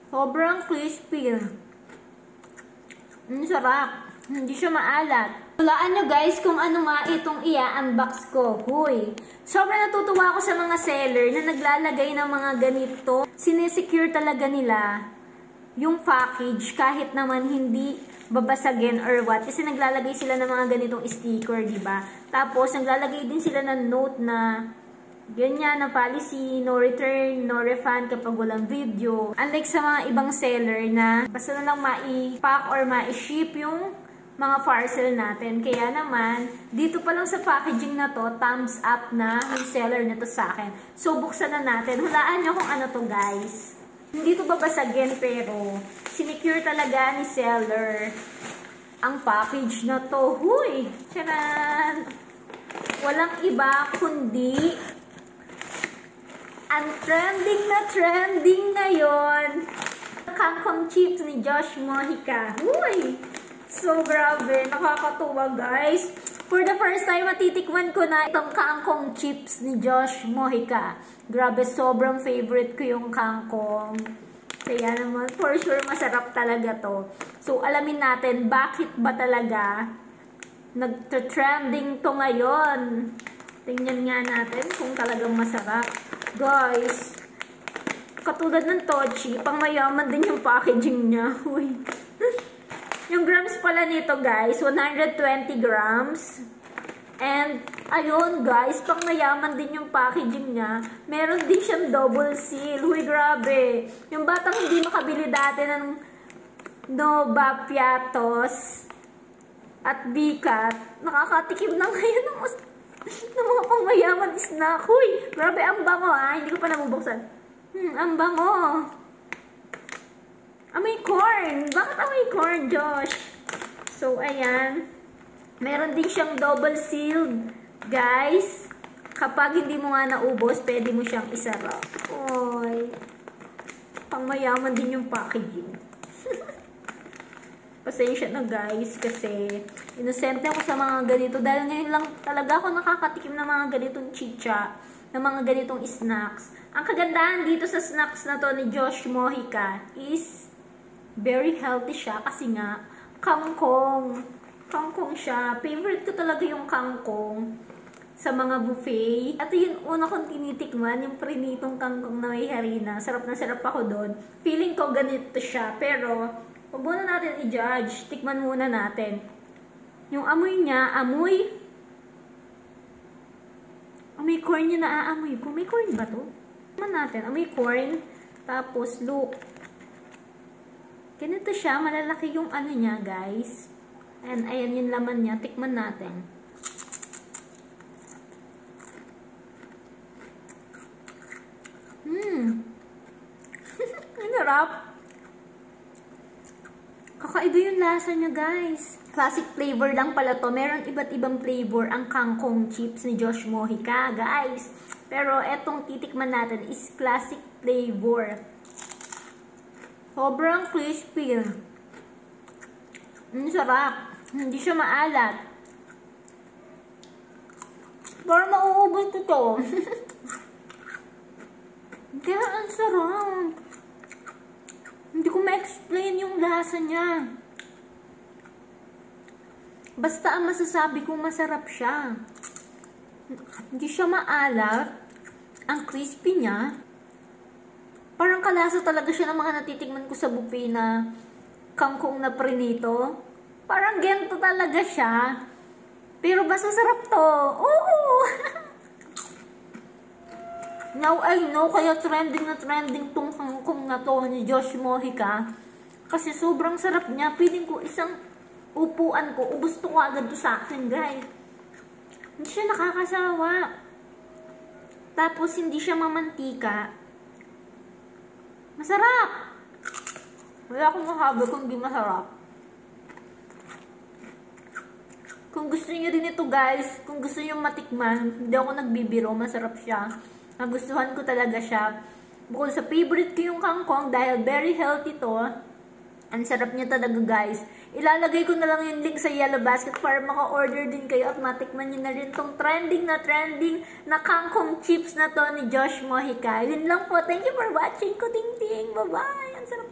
Sobrang crispy. Ang sarap. Hindi siya maalat. Hulaan nyo guys kung ano nga itong i-unbox ko. Huy. Sobrang natutuwa ako sa mga seller na naglalagay ng mga ganito. Sinesecure talaga nila yung package kahit naman hindi babasagin or what. Kasi naglalagay sila ng mga ganitong sticker, diba? Tapos naglalagay din sila ng note na ganyan na policy, no return, no refund kapag walang video. Unlike sa mga ibang seller na basta na lang mai-pack or mai-ship yung mga parcel natin. Kaya naman, dito pa lang sa packaging na to, thumbs up na yung seller na to sa akin. So, buksan na natin. Hulaan nyo kung ano to guys. Hindi to babasagin pero sinecure talaga ni seller ang package na to. Huy! Tcharan! Walang iba kundi ang trending ngayon, kangkong chips ni Josh Mojica. Uy! So, grabe. Nakakatuwa, guys. For the first time, matitikman ko na itong kangkong chips ni Josh Mojica. Grabe, sobrang favorite ko yung kangkong. Kaya naman, for sure, masarap talaga to. So, alamin natin, bakit ba talaga nag-trending to ngayon? Tingnan nga natin kung talagang masarap. Guys, katulad ng Tochi, pang mayaman din yung packaging niya. Uy. Yung grams pala nito guys, 120 grams. And, ayun guys, pang mayaman din yung packaging niya. Meron din siyang double seal. Uy, grabe. Yung batang hindi makabili dati ng Nova Piatos at Bicat, nakakatikim na ngayon ng mga pangmayaman snack. Uy, grabe, ang bango ha. Hindi ko pa nabubuksan. Ang bango. Amoy corn. Bakit amoy corn, Josh? So, ayan. Meron din siyang double sealed, guys. Kapag hindi mo nga naubos, pwede mo siyang isarap. Uy. Pangmayaman din yung packaging. Pasensya na guys, kasi inosente ako sa mga ganito. Dahil ngayon lang talaga ako nakakatikim ng mga ganitong chicha, ng mga ganitong snacks. Ang kagandahan dito sa snacks na to ni Josh Mojica is very healthy siya kasi nga kangkong. Kangkong siya. Favorite ko talaga yung kangkong sa mga buffet. At yun, una kong tinitikman, yung prinitong kangkong na may harina. Sarap na sarap ako doon. Feeling ko ganito siya. Pero, huwag muna natin i-judge. Tikman muna natin. Yung amoy niya, amoy corn niya na aamoy ko. May corn ba to? Tikman natin. Amoy corn. Tapos, look. Ganito siya. Malalaki yung ano niya, guys. And, ayan yung laman niya. Tikman natin. Ang sarap. Kakaiba yung lasa niya, guys. Classic flavor lang pala to. Meron iba't ibang flavor ang kangkong chips ni Josh Mojica, guys. Pero etong titikman natin is classic flavor. Sobrang crispy. Ang sarap. Hindi siya maalat. Parang mauubos ito. Kaya ang sarap. Hindi ko ma-explain yung lasa niya. Basta ang masasabi ko masarap siya. Hindi siya maalat. Ang crispy niya. Parang kalasa talaga siya ng mga natitikman ko sa buffet na kangkong na prinito. Parang ganito talaga siya. Pero basta sarap to. Oo! Now I know kaya trending na trending tong kangkong na to ni Josh Mojica. Kasi sobrang sarap niya. Piling ko isang upuan ko. Ubus to ko agad to sa akin, guys. Hindi siya nakakasawa. Tapos hindi siya mamantika. Masarap! Wala akong masabi kung hindi masarap. Kung gusto niyo din ito, guys, kung gusto niyo matikman, hindi ako nagbibiro, masarap siya. Nagustuhan ko talaga siya. Bukod sa favorite ko yung kangkong dahil very healthy to. Ang sarap niya talaga, guys. Ilalagay ko na lang yung link sa Yellow Basket para maka-order din kayo at matikman nyo na rin tong trending na kangkong chips na to ni Josh Mojica. Yun lang po. Thank you for watching. Kuting-ting. Bye-bye. Ang sarap.